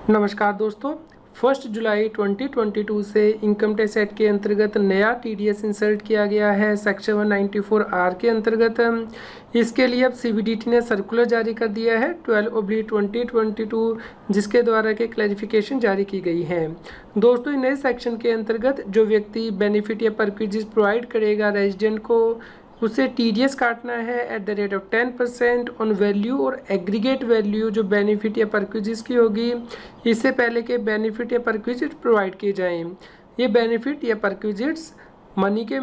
नमस्कार दोस्तों। 1 जुलाई 2022 से इनकम टैक्स एक्ट के अंतर्गत नया टीडीएस इंसर्ट किया गया है सेक्शन 194 आर के अंतर्गत। इसके लिए अब सीबीडीटी ने सर्कुलर जारी कर दिया है 12/2022, जिसके द्वारा के क्लैरिफिकेशन जारी की गई है। दोस्तों, नए सेक्शन के अंतर्गत जो व्यक्ति बेनिफिट या परक्विजिज प्रोवाइड करेगा रेजिडेंट को, उसे टीडीएस काटना है @ 10% ऑन वैल्यू और एग्रीगेट वैल्यू जो बेनिफिट या परक्विजिज की होगी इससे पहले के बेनिफिट या परक्विजिट प्रोवाइड किए जाएं। ये बेनिफिट या परक्विजिट्स मनी के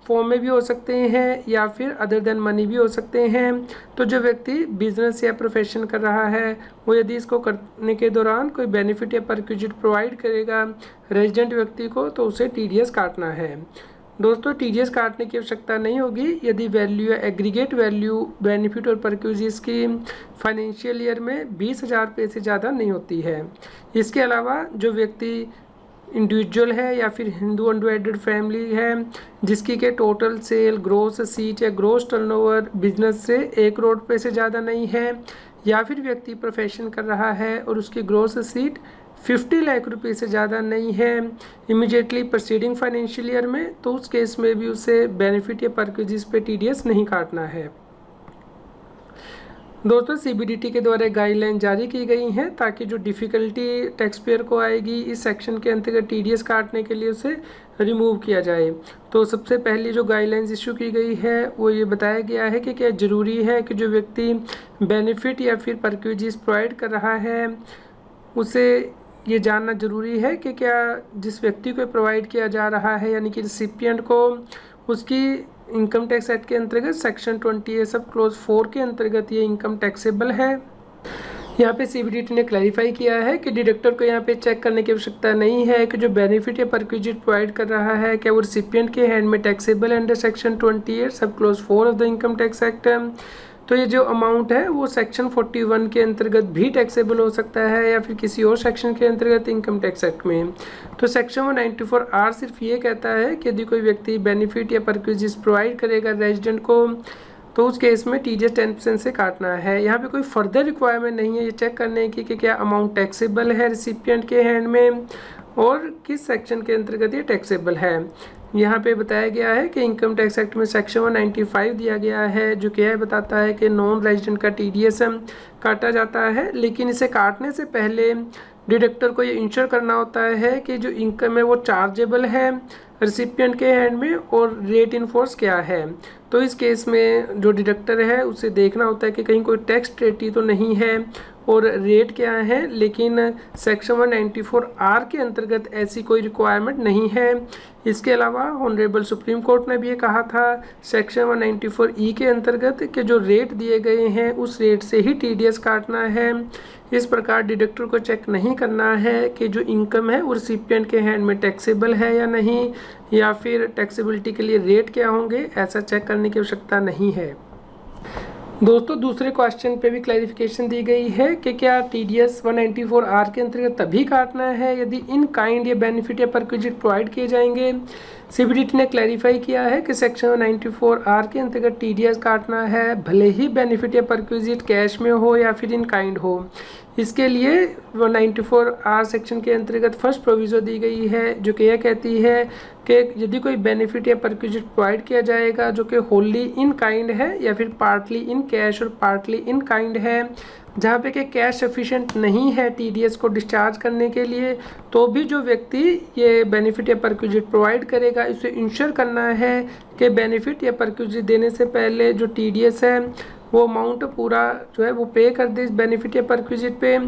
फॉर्म में भी हो सकते हैं या फिर अदर देन मनी भी हो सकते हैं। तो जो व्यक्ति बिजनेस या प्रोफेशन कर रहा है वो यदि इसको करने के दौरान कोई बेनिफिट या परक्विजिट प्रोवाइड करेगा रेजिडेंट व्यक्ति को, तो उसे टीडीएस काटना है। दोस्तों, टीडीएस काटने की आवश्यकता नहीं होगी यदि वैल्यू या एग्रीगेट वैल्यू बेनिफिट और परक्विजिज की फाइनेंशियल ईयर में 20,000 रुपये से ज़्यादा नहीं होती है। इसके अलावा जो व्यक्ति इंडिविजुअल है या फिर हिंदू अनडिवाइडेड फैमिली है जिसकी के टोटल सेल, ग्रोस सीट या ग्रोस टर्नओवर बिजनेस से 1 करोड़ रुपये से ज़्यादा नहीं है, या फिर व्यक्ति प्रोफेशन कर रहा है और उसकी ग्रोस सीट 50 लाख रुपये से ज़्यादा नहीं है इमीडिएटली प्रोसीडिंग फाइनेंशियल ईयर में, तो उस केस में भी उसे बेनिफिट या परक्विजिज पे टीडीएस नहीं काटना है। दोस्तों, सीबीडीटी के द्वारा गाइडलाइन जारी की गई हैं ताकि जो डिफ़िकल्टी टैक्स पेयर को आएगी इस सेक्शन के अंतर्गत टीडीएस काटने के लिए उसे रिमूव किया जाए। तो सबसे पहली जो गाइडलाइंस इशू की गई है वो ये बताया गया है कि क्या ज़रूरी है कि जो व्यक्ति बेनिफिट या फिर परक्विजिज प्रोवाइड कर रहा है उसे ये जानना ज़रूरी है कि क्या जिस व्यक्ति को प्रोवाइड किया जा रहा है यानी कि रिसिपिएंट को, उसकी इनकम टैक्स एक्ट के अंतर्गत सेक्शन 20A सब क्लोज 4 के अंतर्गत ये इनकम टैक्सेबल है। यहाँ पे सीबीडीटी ने क्लैरिफाई किया है कि डिडक्टर को यहाँ पे चेक करने की आवश्यकता नहीं है कि जो बेनिफिट या परक्विजिट प्रोवाइड कर रहा है क्या वो रिसिपिएंट के हैंड में टैक्सेबल अंडर सेक्शन 28 सब close 4 of the income tax act. तो ये जो अमाउंट है वो सेक्शन 41 के अंतर्गत भी टैक्सेबल हो सकता है या फिर किसी और सेक्शन के अंतर्गत इनकम टैक्स एक्ट में। तो सेक्शन 194R सिर्फ ये कहता है कि यदि कोई व्यक्ति बेनिफिट या परक्विजिज प्रोवाइड करेगा रेजिडेंट को तो उस केस में टीडीएस 10% से काटना है। यहाँ पे कोई फर्दर रिक्वायरमेंट नहीं है ये चेक करने की कि क्या अमाउंट टैक्सेबल है रिसिपिएंट के हैंड में और किस सेक्शन के अंतर्गत ये टैक्सेबल है। यहाँ पे बताया गया है कि इनकम टैक्स एक्ट में सेक्शन 195 दिया गया है जो क्या बताता है कि नॉन रेजिडेंट का टीडीएस काटा जाता है, लेकिन इसे काटने से पहले डिडक्टर को ये इंश्योर करना होता है कि जो इनकम है वो चार्जेबल है रिसिपिएंट के हैंड में और रेट इन फोर्स क्या है। तो इस केस में जो डिडक्टर है उसे देखना होता है कि कहीं कोई टैक्स ट्रेटी तो नहीं है और रेट क्या है, लेकिन सेक्शन 194R के अंतर्गत ऐसी कोई रिक्वायरमेंट नहीं है। इसके अलावा ऑनरेबल सुप्रीम कोर्ट ने भी ये कहा था सेक्शन 194E के अंतर्गत कि जो रेट दिए गए हैं उस रेट से ही टीडीएस काटना है। इस प्रकार डिडक्टर को चेक नहीं करना है कि जो इनकम है वो रिसिपिएंट के हैंड में टैक्सेबल है या नहीं, या फिर टैक्सेबिलिटी के लिए रेट क्या होंगे, ऐसा चेक करने की आवश्यकता नहीं है। दोस्तों, दूसरे क्वेश्चन पे भी क्लैरिफिकेशन दी गई है कि क्या टीडीएस 194R के अंतर्गत तभी काटना है यदि इन काइंड या बेनिफिट या परक्विजिट प्रोवाइड किए जाएंगे। सीबीडीटी ने क्लैरिफाई किया है कि सेक्शन 194R के अंतर्गत टीडीएस काटना है भले ही बेनिफिट या परक्विजिट कैश में हो या फिर इन काइंड हो। इसके लिए 194R सेक्शन के अंतर्गत फर्स्ट प्रोविज़ो दी गई है जो कि यह कहती है कि यदि कोई बेनिफिट या परक्विजिट प्रोवाइड किया जाएगा जो कि होली इन काइंड है या फिर पार्टली इन कैश और पार्टली इन काइंड है, जहाँ पे कि कैश सफिशिएंट नहीं है टीडीएस को डिस्चार्ज करने के लिए, तो भी जो व्यक्ति ये बेनिफिट या परक्विजिट प्रोवाइड करेगा इसे इंश्योर करना है कि बेनिफिट या परक्विजिट देने से पहले जो टीडीएस है वो अमाउंट पूरा जो है वो पे कर दे इस बेनिफिट या परक्विजिट पे।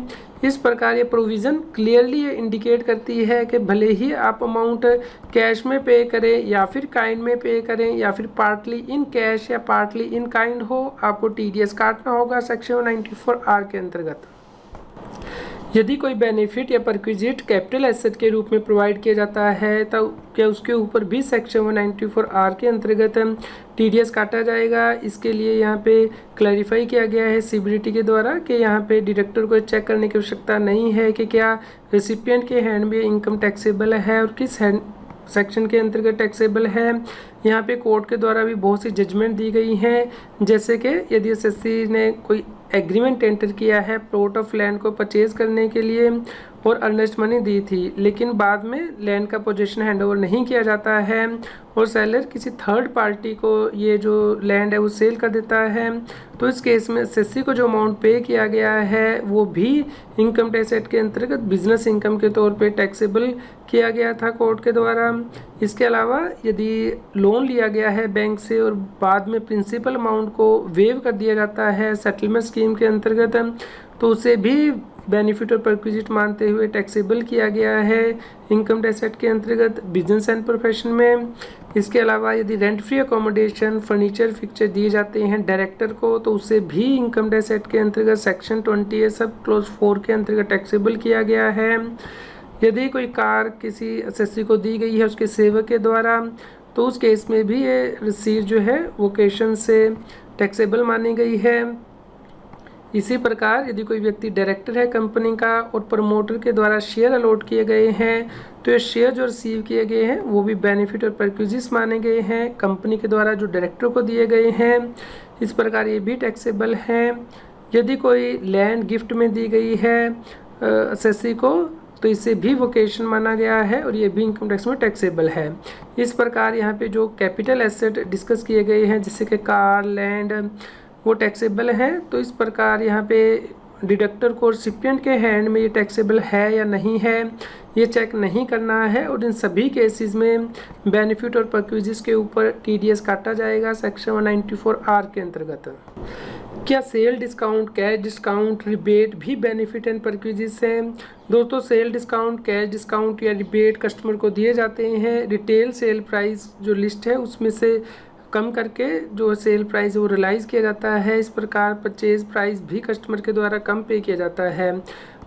इस प्रकार ये प्रोविज़न क्लियरली ये इंडिकेट करती है कि भले ही आप अमाउंट कैश में पे करें या फिर काइंड में पे करें या फिर पार्टली इन कैश या पार्टली इन काइंड हो, आपको टीडीएस काटना होगा सेक्शन 194R के अंतर्गत। यदि कोई बेनिफिट या परक्विजिट कैपिटल एसेट के रूप में प्रोवाइड किया जाता है तो क्या उसके ऊपर भी सेक्शन 194R के अंतर्गत टीडीएस काटा जाएगा। इसके लिए यहाँ पे क्लैरिफाई किया गया है सीबीडीटी के द्वारा कि यहाँ पे डिडक्टर को चेक करने की आवश्यकता नहीं है कि क्या रेसिपिएंट के हैंड में इनकम टैक्सेबल है और किस सेक्शन के अंतर्गत टैक्सेबल है। यहाँ पे कोर्ट के द्वारा भी बहुत सी जजमेंट दी गई हैं, जैसे कि यदि एसएससी ने कोई एग्रीमेंट एंटर किया है प्लॉट ऑफ लैंड को परचेज करने के लिए और अर्नेस्ट मनी दी थी, लेकिन बाद में लैंड का पोजीशन हैंडओवर नहीं किया जाता है और सेलर किसी थर्ड पार्टी को ये जो लैंड है वो सेल कर देता है, तो इस केस में एसएससी को जो अमाउंट पे किया गया है वो भी इनकम टैक्स एक्ट के अंतर्गत बिजनेस इनकम के तौर पे टैक्सेबल किया गया था कोर्ट के द्वारा। इसके अलावा यदि लोन लिया गया है बैंक से और बाद में प्रिंसिपल अमाउंट को वेव कर दिया जाता है सेटलमेंट स्कीम के अंतर्गत, तो उसे भी बेनिफिट और परक्विजिट मानते हुए टैक्सेबल किया गया है इनकम टैक्स एक्ट के अंतर्गत बिजनेस एंड प्रोफेशन में। इसके अलावा यदि rent free accommodation furniture fixture दिए जाते हैं डायरेक्टर को, तो उसे भी इनकम टैक्स एक्ट के अंतर्गत सेक्शन 20A सब क्लोज 4 के अंतर्गत टैक्सेबल किया गया है। यदि कोई कार किसी एसएससी को दी गई है उसके सेवक के द्वारा, तो उस केस में भी ये रिसीट जो है वोकेशन से टैक्सेबल मानी गई है। इसी प्रकार यदि कोई व्यक्ति डायरेक्टर है कंपनी का और प्रमोटर के द्वारा शेयर अलॉट किए गए हैं, तो ये शेयर जो रिसीव किए गए हैं वो भी बेनिफिट और परक्विजिट्स माने गए हैं कंपनी के द्वारा जो डायरेक्टर को दिए गए हैं। इस प्रकार ये भी टैक्सेबल हैं। यदि कोई लैंड गिफ्ट में दी गई है एसएससी को, तो इसे भी वोकेशन माना गया है और ये भी इनकम टैक्स में टैक्सेबल है। इस प्रकार यहाँ पे जो कैपिटल एसेट डिस्कस किए गए हैं जैसे कि कार लैंड वो टैक्सेबल है, तो इस प्रकार यहाँ पे डिडक्टर को रिसिपिएंट के हैंड में ये टैक्सेबल है या नहीं है ये चेक नहीं करना है और इन सभी केसेस में बेनिफिट और परक्विजिट्स के ऊपर टीडीएस काटा जाएगा सेक्शन 194R के अंतर्गत। क्या sale discount cash discount rebate भी बेनिफिट एंड परक्विजिट्स हैं? दोस्तों सेल डिस्काउंट कैश डिस्काउंट या रिबेट कस्टमर को दिए जाते हैं रिटेल सेल प्राइस जो लिस्ट है उसमें से कम करके जो सेल प्राइस है वो रियलाइज़ किया जाता है। इस प्रकार परचेज प्राइस भी कस्टमर के द्वारा कम पे किया जाता है।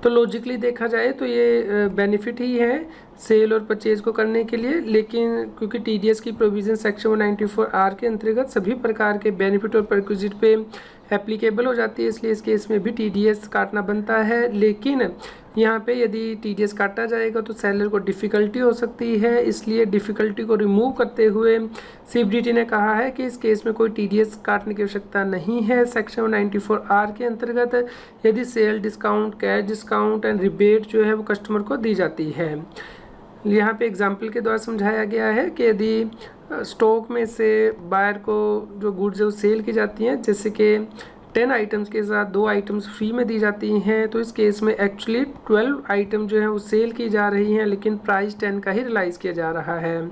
तो लॉजिकली देखा जाए तो ये बेनिफिट ही है सेल और परचेज को करने के लिए, लेकिन क्योंकि टीडीएस की प्रोविज़न सेक्शन 194R के अंतर्गत सभी प्रकार के बेनिफिट और परक्विजिट पे एप्लीकेबल हो जाती है, इसलिए इस केस में भी टीडीएस काटना बनता है। लेकिन यहाँ पे यदि टीडीएस काटा जाएगा तो सेलर को डिफ़िकल्टी हो सकती है, इसलिए डिफ़िकल्टी को रिमूव करते हुए सीबीडीटी ने कहा है कि इस केस में कोई टीडीएस काटने की आवश्यकता नहीं है सेक्शन 194R के अंतर्गत यदि sale discount cash discount and rebate जो है वो कस्टमर को दी जाती है। यहाँ पे एग्जाम्पल के द्वारा समझाया गया है कि यदि स्टॉक में से बायर को जो गुड्स है वो सेल की जाती हैं, जैसे कि 10 आइटम्स के साथ 2 आइटम्स फ्री में दी जाती हैं, तो इस केस में एक्चुअली 12 आइटम जो है वो सेल की जा रही हैं, लेकिन प्राइस 10 का ही रियलाइज़ किया जा रहा है।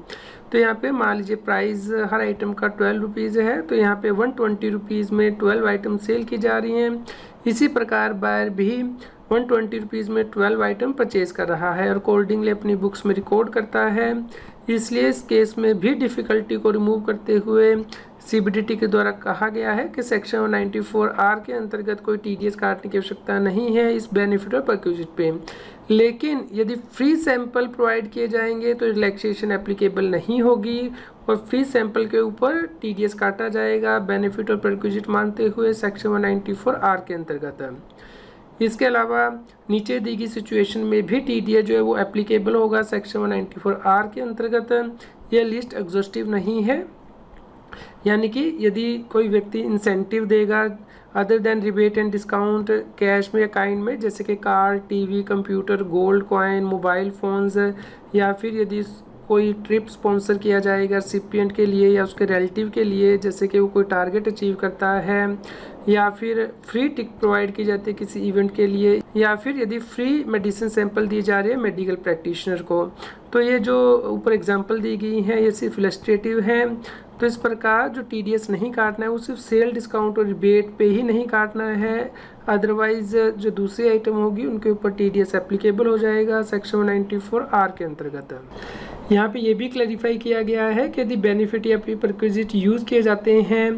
तो यहाँ पे मान लीजिए प्राइस हर आइटम का 12 रुपीज़ है, तो यहाँ पे 120 रुपीज़ में 12 आइटम सेल की जा रही हैं। इसी प्रकार बायर भी 120 रुपीज़ में 12 आइटम परचेज कर रहा है और अकॉर्डिंगली अपनी बुक्स में रिकॉर्ड करता है। इसलिए इस केस में भी डिफ़िकल्टी को रिमूव करते हुए सीबीडीटी के द्वारा कहा गया है कि सेक्शन 194R के अंतर्गत कोई टीडीएस काटने की आवश्यकता नहीं है इस बेनिफिट और परक्विजिट पे। लेकिन यदि फ्री सैंपल प्रोवाइड किए जाएंगे तो रिलैक्सेशन एप्लीकेबल नहीं होगी और फ्री सैंपल के ऊपर टीडीएस काटा जाएगा बेनिफिट और परक्विजिट मानते हुए सेक्शन 194R के अंतर्गत। इसके अलावा नीचे दी गई सिचुएशन में भी टीडीएस जो है वो एप्लीकेबल होगा सेक्शन 194R के अंतर्गत। यह लिस्ट एग्जॉस्टिव नहीं है, यानी कि यदि कोई व्यक्ति इंसेंटिव देगा other than rebate and discount cash में या काइंड में, जैसे कि car TV computer gold coin mobile phones, या फिर यदि कोई ट्रिप स्पॉन्सर किया जाएगा रिसिपिएंट के लिए या उसके रिलेटिव के लिए, जैसे कि वो कोई टारगेट अचीव करता है, या फिर फ्री टिकट प्रोवाइड की जाती है किसी इवेंट के लिए, या फिर यदि फ्री मेडिसिन सैंपल दी जा रही है मेडिकल प्रैक्टिशनर को, तो ये जो ऊपर एग्जांपल दी गई हैं ये सिर्फ इलस्ट्रेटिव हैं। तो इस प्रकार जो टीडीएस नहीं काटना है वो सिर्फ सेल डिस्काउंट और रिबेट पे ही नहीं काटना है, अदरवाइज जो दूसरी आइटम होगी उनके ऊपर टीडीएस एप्लीकेबल हो जाएगा सेक्शन 194R के अंतर्गत। यहाँ पे ये भी क्लैरिफाई किया गया है कि यदि बेनिफिट या परक्विजिट यूज़ किए जाते हैं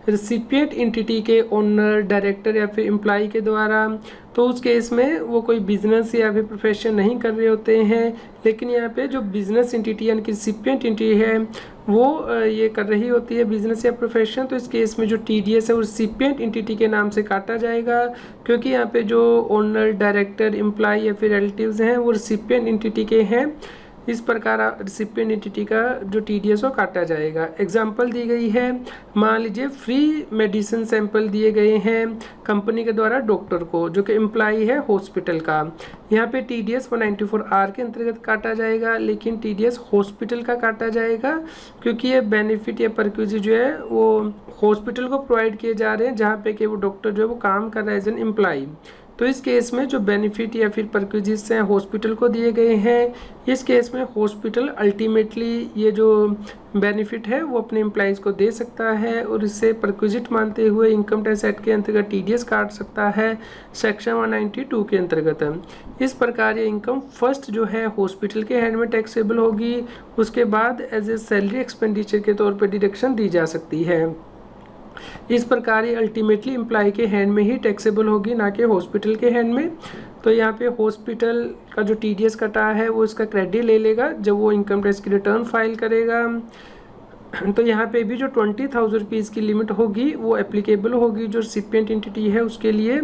रिसिपिएंट एंटिटी के ओनर डायरेक्टर या फिर एम्प्लॉय के द्वारा, तो उस केस में वो कोई बिजनेस या फिर प्रोफेशन नहीं कर रहे होते हैं, लेकिन यहाँ पे जो बिजनेस एंटिटी यानी कि रिसिपिएंट एंटिटी है वो ये कर रही होती है बिजनेस या प्रोफेशन, तो इस केस में जो टीडीएस है वो रिसिपिएंट एंटिटी के नाम से काटा जाएगा, क्योंकि यहाँ पे जो ओनर डायरेक्टर एम्प्लॉय या फिर रिलेटिव्स हैं वो रिसिपिएंट एंटिटी के हैं। इस प्रकार रिसिपिएंट एंटिटी का जो TDS वो काटा जाएगा। एग्जाम्पल दी गई है, मान लीजिए फ्री मेडिसिन सैंपल दिए गए हैं कंपनी के द्वारा डॉक्टर को जो कि एम्प्लॉई है हॉस्पिटल का। यहाँ पे TDS 194R के अंतर्गत काटा जाएगा, लेकिन TDS हॉस्पिटल का काटा जाएगा क्योंकि ये बेनिफिट या परक्विजिट जो है वो हॉस्पिटल को प्रोवाइड किए जा रहे हैं जहाँ पे कि वो डॉक्टर जो है वो काम कर रहा है एज एन एम्प्लॉई। तो इस केस में जो बेनिफिट या फिर परक्विजिट्स हैं हॉस्पिटल को दिए गए हैं, इस केस में हॉस्पिटल अल्टीमेटली ये जो बेनिफिट है वो अपने एम्प्लॉइज़ को दे सकता है और इससे परक्विजिट मानते हुए इनकम टैक्स एक्ट के अंतर्गत TDS काट सकता है सेक्शन 192 के अंतर्गत। इस प्रकार ये इनकम फर्स्ट जो है हॉस्पिटल के हैंड में टैक्सेबल होगी, उसके बाद एज ए सैलरी एक्सपेंडिचर के तौर पर डिडक्शन दी जा सकती है। इस प्रकार ये अल्टीमेटली एम्प्लॉय के हैंड में ही टैक्सेबल होगी, ना कि हॉस्पिटल के हैंड में। तो यहाँ पे हॉस्पिटल का जो TDS कटा है वो इसका क्रेडिट ले लेगा जब वो इनकम टैक्स की रिटर्न फाइल करेगा। तो यहाँ पे भी जो 20,000 रुपीज़ की लिमिट होगी वो एप्लीकेबल होगी जो रिसिपिएंट एंटिटी है उसके लिए।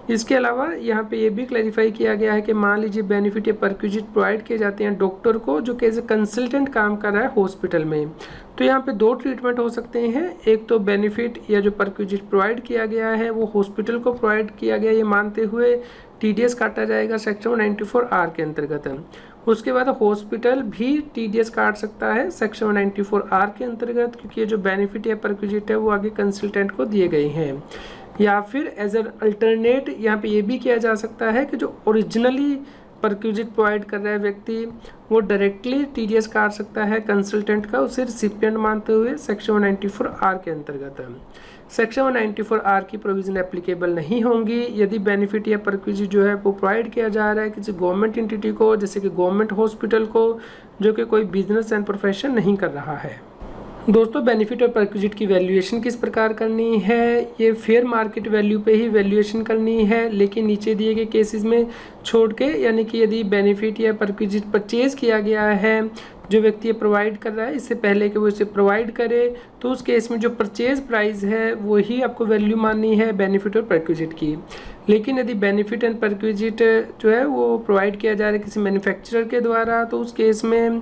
इसके अलावा यहाँ पे ये भी क्लैरिफाई किया गया है कि मान लीजिए बेनिफिट या परक्विजिट प्रोवाइड किए जाते हैं डॉक्टर को जो कि एज ए कंसल्टेंट काम कर रहा है हॉस्पिटल में, तो यहाँ पे दो ट्रीटमेंट हो सकते हैं। एक तो बेनिफिट या जो परक्विजिट प्रोवाइड किया गया है वो हॉस्पिटल को प्रोवाइड किया गया ये मानते हुए TDS काटा जाएगा सेक्शन 194R के अंतर्गत। उसके बाद हॉस्पिटल भी TDS काट सकता है सेक्शन 194R के अंतर्गत क्योंकि ये जो बेनिफिट या परक्विजिट है वो आगे कंसल्टेंट को दिए गए हैं। या फिर एज एन अल्टरनेट यहाँ पे ये भी किया जा सकता है कि जो ओरिजिनली परक्विजिट प्रोवाइड कर रहा है व्यक्ति वो डायरेक्टली TDS काट सकता है कंसल्टेंट का, उसे रिसिपिएंट मानते हुए सेक्शन 194R के अंतर्गत। सेक्शन 194R की प्रोविज़न एप्लीकेबल नहीं होंगी यदि बेनिफिट या परक्विजिट जो है वो प्रोवाइड किया जा रहा है किसी गवर्नमेंट एंटिटी को, जैसे कि गवर्नमेंट हॉस्पिटल को, जो कि कोई बिजनेस एंड प्रोफेशन नहीं कर रहा है। दोस्तों बेनिफिट और परक्विजिट की वैल्यूएशन किस प्रकार करनी है, ये फेयर मार्केट वैल्यू पे ही वैल्यूएशन करनी है, लेकिन नीचे दिए गए केसेस में छोड़ के, यानी कि यदि बेनिफिट या परक्विजिट परचेज किया गया है जो व्यक्ति ये प्रोवाइड कर रहा है इससे पहले कि वो इसे प्रोवाइड करे, तो उस केस में जो परचेज प्राइस है वही आपको वैल्यू माननी है बेनिफिट और परक्विजिट की। लेकिन यदि बेनिफिट एंड परक्विजिट जो है वो प्रोवाइड किया जा रहा है किसी मैन्युफैक्चरर के द्वारा, तो उस केस में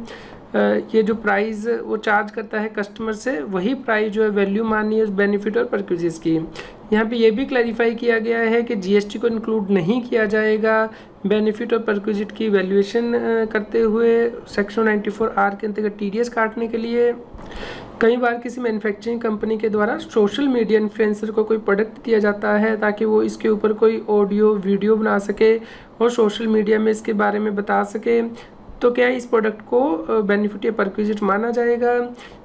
ये जो प्राइस वो चार्ज करता है कस्टमर से वही प्राइस जो है वैल्यू माननी है उस बेनिफिट और परक्विजिट की। यहाँ पे ये भी क्लैरिफाई किया गया है कि GST को इंक्लूड नहीं किया जाएगा बेनिफिट और परक्विजिट की वैल्यूएशन करते हुए सेक्शन 94R के अंतर्गत TDS काटने के लिए। कई बार किसी मैन्युफैक्चरिंग कंपनी के द्वारा सोशल मीडिया इन्फ्लुएंसर को कोई प्रोडक्ट दिया जाता है ताकि वो इसके ऊपर कोई ऑडियो वीडियो बना सके और सोशल मीडिया में इसके बारे में बता सके, तो क्या इस प्रोडक्ट को बेनिफिट या परक्विजिट माना जाएगा।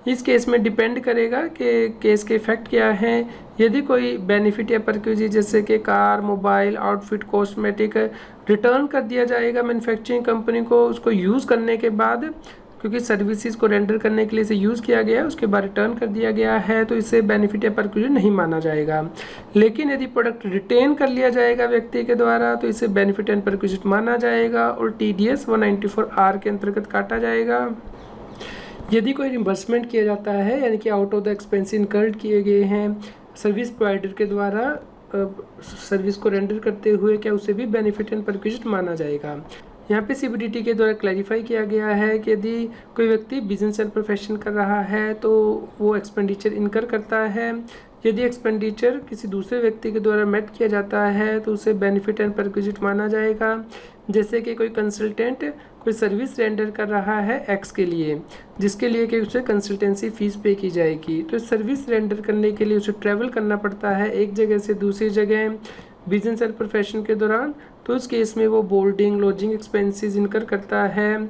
इस केस में डिपेंड करेगा कि केस के इफेक्ट क्या हैं। यदि कोई बेनिफिट या परक्विजिट जैसे कि car, mobile, outfit, cosmetic return कर दिया जाएगा मैन्युफैक्चरिंग कंपनी को उसको यूज़ करने के बाद, क्योंकि सर्विसेज को रेंडर करने के लिए इसे यूज़ किया गया है उसके बाद रिटर्न कर दिया गया है, तो इसे बेनिफिट या परक्विजिट नहीं माना जाएगा। लेकिन यदि प्रोडक्ट रिटेन कर लिया जाएगा व्यक्ति के द्वारा तो इसे बेनिफिट एंड परक्विजिट माना जाएगा और TDS 194R के अंतर्गत काटा जाएगा। यदि कोई रिम्बर्समेंट किया जाता है यानी कि out of the expense incurred किए गए हैं सर्विस प्रोवाइडर के द्वारा सर्विस को रेंडर करते हुए, क्या उसे भी बेनिफिट एंड परक्विजिट माना जाएगा। यहाँ पे CBDT के द्वारा क्लैरिफाई किया गया है कि यदि कोई व्यक्ति बिजनेस एंड प्रोफेशन कर रहा है तो वो एक्सपेंडिचर इनकर करता है। यदि एक्सपेंडिचर किसी दूसरे व्यक्ति के द्वारा मेट किया जाता है तो उसे बेनिफिट एंड परक्विजिट माना जाएगा। जैसे कि कोई कंसल्टेंट कोई सर्विस रेंडर कर रहा है X के लिए, जिसके लिए कि उसे कंसल्टेंसी फ़ीस पे की जाएगी, तो सर्विस रेंडर करने के लिए उसे ट्रैवल करना पड़ता है एक जगह से दूसरी जगह बिजनेस एंड प्रोफेशन के दौरान, तो उस केस में वो बोर्डिंग लॉजिंग एक्सपेंसेस इनकर करता है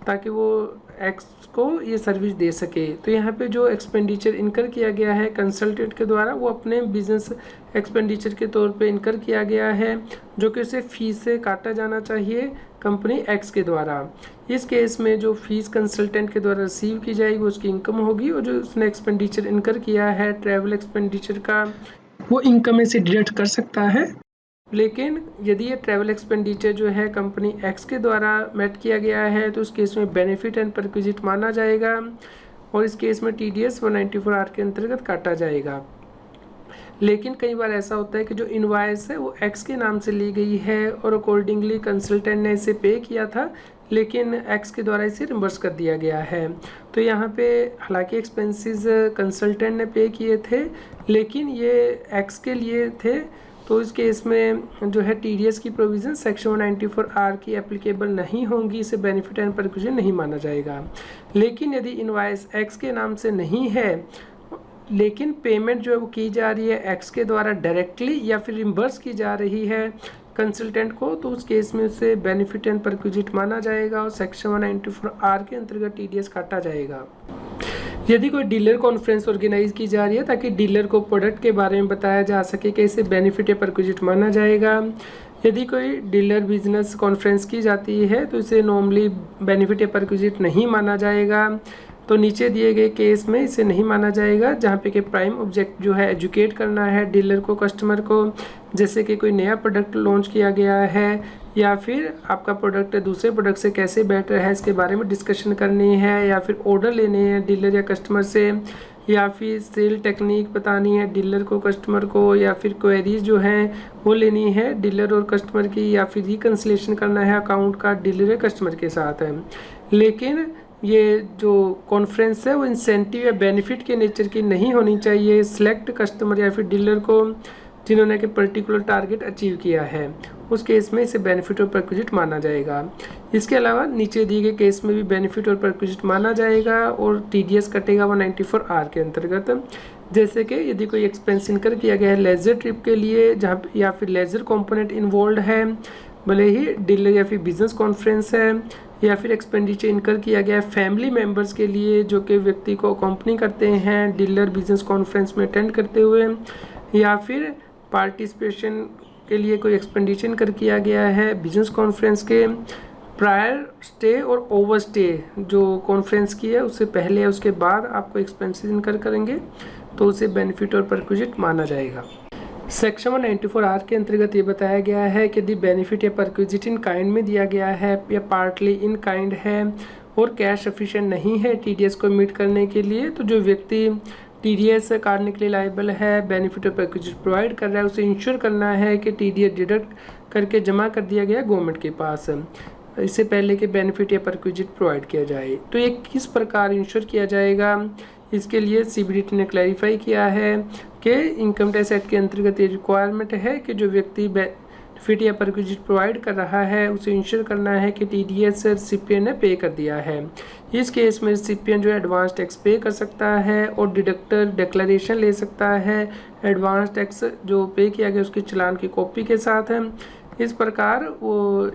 ताकि वो X को ये सर्विस दे सके। तो यहाँ पे जो एक्सपेंडिचर इनकर किया गया है कंसल्टेंट के द्वारा वो अपने बिजनेस एक्सपेंडिचर के तौर पे इनकर किया गया है जो कि उसे फीस से काटा जाना चाहिए कंपनी X के द्वारा। इस केस में जो फीस कंसल्टेंट के द्वारा रिसीव की जाएगी वो उसकी इनकम होगी और जो उसने एक्सपेंडिचर इनकर किया है ट्रैवल एक्सपेंडिचर का वो इनकम में से डिडक्ट कर सकता है। लेकिन यदि ये ट्रैवल एक्सपेंडिचर जो है कंपनी X के द्वारा मेट किया गया है तो उस केस में बेनिफिट एंड परक्विजिट माना जाएगा और इस केस में TDS 194R के अंतर्गत काटा जाएगा। लेकिन कई बार ऐसा होता है कि जो इनवॉइस है वो X के नाम से ली गई है और अकॉर्डिंगली कंसल्टेंट ने इसे पे किया था, लेकिन एक्स के द्वारा इसे रिम्बर्स कर दिया गया है। तो यहाँ पे हालांकि एक्सपेंसेस कंसल्टेंट ने पे किए थे, लेकिन ये एक्स के लिए थे, तो इस केस में जो है टीडीएस की प्रोविज़न सेक्शन 194R की एप्लीकेबल नहीं होंगी, इसे बेनिफिट एंड परक्यूजन नहीं माना जाएगा। लेकिन यदि इनवॉइस एक्स के नाम से नहीं है, लेकिन पेमेंट जो है वो की जा रही है एक्स के द्वारा डायरेक्टली या फिर रिम्बर्स की जा रही है कंसल्टेंट को, तो उस केस में उसे बेनिफिट एंड परक्यूजिट माना जाएगा और सेक्शन 194R के अंतर्गत टीडीएस काटा जाएगा। यदि कोई डीलर कॉन्फ्रेंस ऑर्गेनाइज की जा रही है ताकि डीलर को प्रोडक्ट के बारे में बताया जा सके कि इसे बेनिफिट या परक्यूजिट माना जाएगा। यदि कोई डीलर बिजनेस कॉन्फ्रेंस की जाती है तो इसे नॉर्मली बेनिफिट या परक्यूजिट नहीं माना जाएगा। तो नीचे दिए गए केस में इसे नहीं माना जाएगा, जहाँ पे कि प्राइम ऑब्जेक्ट जो है एजुकेट करना है डीलर को, कस्टमर को, जैसे कि कोई नया प्रोडक्ट लॉन्च किया गया है या फिर आपका प्रोडक्ट दूसरे प्रोडक्ट से कैसे बेटर है इसके बारे में डिस्कशन करनी है, या फिर ऑर्डर लेने हैं डीलर या कस्टमर से, या फिर सेल टेक्निक बतानी है डीलर को कस्टमर को, या फिर क्वेरीज जो हैं वो लेनी है डीलर और कस्टमर की, या फिर रिकन्सिलेशन करना है अकाउंट का डीलर या कस्टमर के साथ है। लेकिन ये जो कॉन्फ्रेंस है वो इंसेंटिव या बेनिफिट के नेचर की नहीं होनी चाहिए सिलेक्ट कस्टमर या फिर डीलर को जिन्होंने कि पर्टिकुलर टारगेट अचीव किया है, उस केस में इसे बेनिफिट और परक्यूजिट माना जाएगा। इसके अलावा नीचे दिए गए केस में भी बेनिफिट और परक्यूजिट माना जाएगा और टीडीएस कटेगा 194R के अंतर्गत। जैसे कि यदि कोई एक्सपेंस इनकर किया गया है लेजर ट्रिप के लिए जहाँ या फिर लेजर कंपोनेंट इन्वॉल्व है, भले ही डीलर या फिर बिजनेस कॉन्फ्रेंस है, या फिर एक्सपेंडिचर इनकर किया गया है फैमिली मेंबर्स के लिए जो कि व्यक्ति को अकम्पनी करते हैं डीलर बिजनेस कॉन्फ्रेंस में अटेंड करते हुए, या फिर पार्टिसिपेशन के लिए कोई एक्सपेंडिचर इनकर किया गया है बिजनेस कॉन्फ्रेंस के प्रायर स्टे और ओवर स्टे जो कॉन्फ्रेंस की है उससे पहले या उसके बाद आपको एक्सपेंसेस इनकर करेंगे, तो उसे बेनिफिट और परक्यूजिट माना जाएगा। सेक्शन 194R के अंतर्गत ये बताया गया है कि यदि बेनिफिट या परक्यूजिट इन काइंड में दिया गया है या पार्टली इन काइंड है और कैश सफिशिएंट नहीं है टीडीएस को मीट करने के लिए, तो जो व्यक्ति टीडीएस काटने के लिए लायबल है बेनिफिट और परक्यूजिट प्रोवाइड कर रहा है उसे इंश्योर करना है कि टीडीएस डिडक्ट करके जमा कर दिया गया गवर्नमेंट के पास इससे पहले कि बेनिफिट या परक्यूजिट प्रोवाइड किया जाए। तो ये किस प्रकार इंश्योर किया जाएगा, इसके लिए सीबीडीटी ने क्लैरिफाई किया है कि इनकम टैक्स एक्ट के अंतर्गत ये रिक्वायरमेंट है कि जो व्यक्ति बेनिफिट या परक्यूजिट प्रोवाइड कर रहा है उसे इंश्योर करना है कि टीडीएस रिसिपिएंट ने पे कर दिया है। इस केस में रिसिपिएंट जो है एडवांस टैक्स पे कर सकता है और डिडक्टर डिक्लेरेशन ले सकता है एडवांस टैक्स जो पे किया गया उसके चालान की कॉपी के साथ है। इस प्रकार वो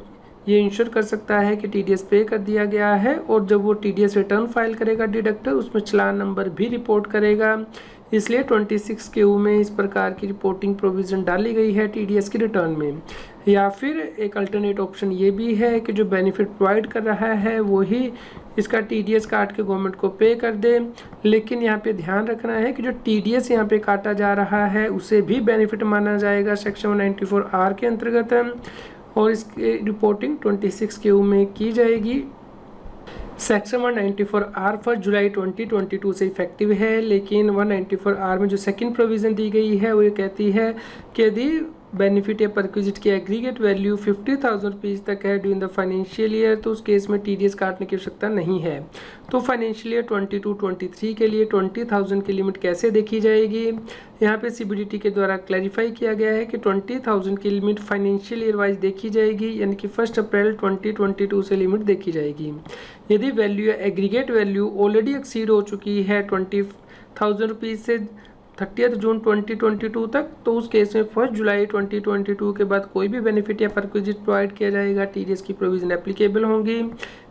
ये इंश्योर कर सकता है कि टीडीएस पे कर दिया गया है, और जब वो टीडीएस रिटर्न फाइल करेगा डिडक्टर उसमें चालान नंबर भी रिपोर्ट करेगा। इसलिए 26 KU में इस प्रकार की रिपोर्टिंग प्रोविज़न डाली गई है टीडीएस की रिटर्न में। या फिर एक अल्टरनेट ऑप्शन ये भी है कि जो बेनिफिट प्रोवाइड कर रहा है वही इसका टीडीएस काट के गवर्नमेंट को पे कर दे, लेकिन यहाँ पे ध्यान रखना है कि जो टीडीएस यहाँ पे काटा जा रहा है उसे भी बेनिफिट माना जाएगा सेक्शन 194R के अंतर्गत, और इसकी रिपोर्टिंग 26 KU में की जाएगी। सेक्शन 194R फॉर जुलाई 2022 से इफेक्टिव है, लेकिन 194R में जो सेकंड प्रोविज़न दी गई है वो ये कहती है कि यदि बेनिफिट या परक्यूजिट की एग्रीगेट वैल्यू 50,000 रुपीज़ तक है ड्यूरिंग द फाइनेंशियल ईयर, तो उस केस में टीडीएस काटने की आवश्यकता नहीं है। तो फाइनेंशियल ईयर 22-23 के लिए 20,000 की लिमिट कैसे देखी जाएगी, यहाँ पे सीबीडीटी के द्वारा क्लैरिफाई किया गया है कि 20,000 की लिमिट फाइनेंशियल ईयर वाइज देखी जाएगी, यानी कि 1 अप्रैल 2022 से लिमिट देखी जाएगी। यदि वैल्यू या एग्रीगेट वैल्यू ऑलरेडी एक्सीड हो चुकी है 20,000 रुपीज़ से 30 जून 2022 तक, तो उस केस में 1 जुलाई 2022 के बाद कोई भी बेनिफिट या परक्यूजिट प्रोवाइड किया जाएगा टीडीएस की प्रोविजन एप्लीकेबल होंगी।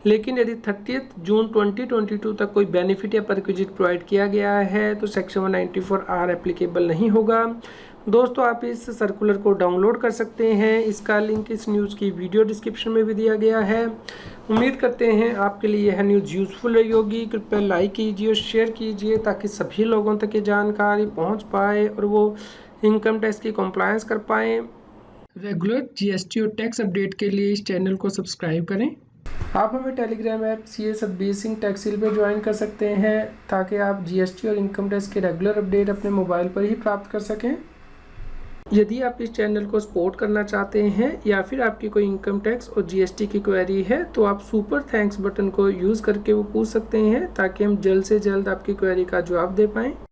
लेकिन यदि 30 जून 2022 तक कोई बेनिफिट या परक्यूजिट प्रोवाइड किया गया है तो सेक्शन 194R एप्लीकेबल नहीं होगा। दोस्तों, आप इस सर्कुलर को डाउनलोड कर सकते हैं, इसका लिंक इस न्यूज़ की वीडियो डिस्क्रिप्शन में भी दिया गया है। उम्मीद करते हैं आपके लिए यह न्यूज़ यूज़फुल रही होगी। कृपया लाइक कीजिए और शेयर कीजिए ताकि सभी लोगों तक ये जानकारी पहुंच पाए और वो इनकम टैक्स की कंप्लायंस कर पाएँ। रेगुलर जीएसटी और टैक्स अपडेट के लिए इस चैनल को सब्सक्राइब करें। आप हमें Telegram app CA Satbir Singh टैक्सील पर ज्वाइन कर सकते हैं ताकि आप जीएसटी और इनकम टैक्स के रेगुलर अपडेट अपने मोबाइल पर ही प्राप्त कर सकें। यदि आप इस चैनल को सपोर्ट करना चाहते हैं या फिर आपकी कोई इनकम टैक्स और जीएसटी की क्वेरी है तो आप सुपर थैंक्स बटन को यूज़ करके वो पूछ सकते हैं ताकि हम जल्द से जल्द आपकी क्वेरी का जवाब दे पाएँ।